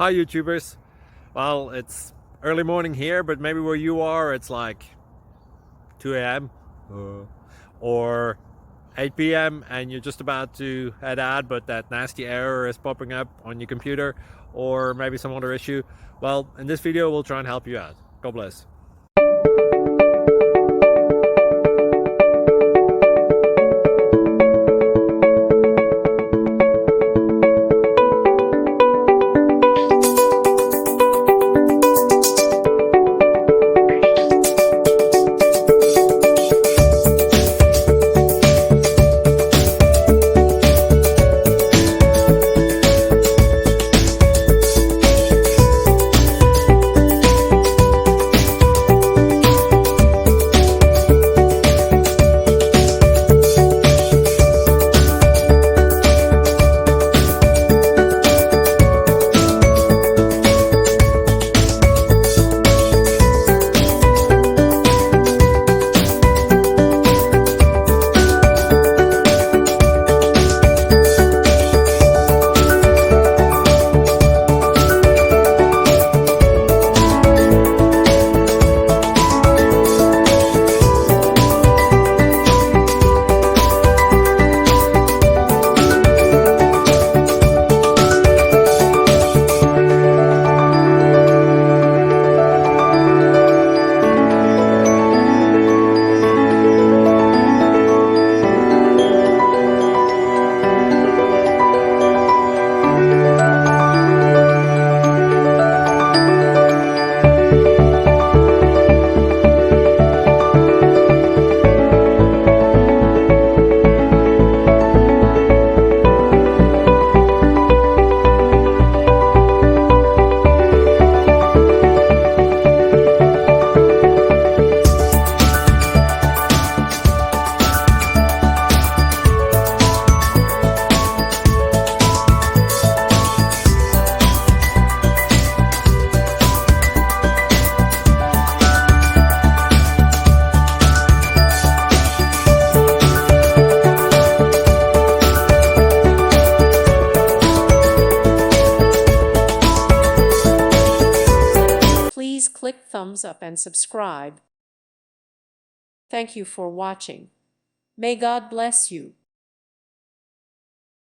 Hi YouTubers. Well, it's early morning here, but maybe where you are it's like 2 a.m. or 8 p.m. and you're just about to head out, but that nasty error is popping up on your computer, or maybe some other issue. Well, in this video we'll try and help you out. God bless. Please click thumbs up and subscribe. Thank you for watching. May God bless you.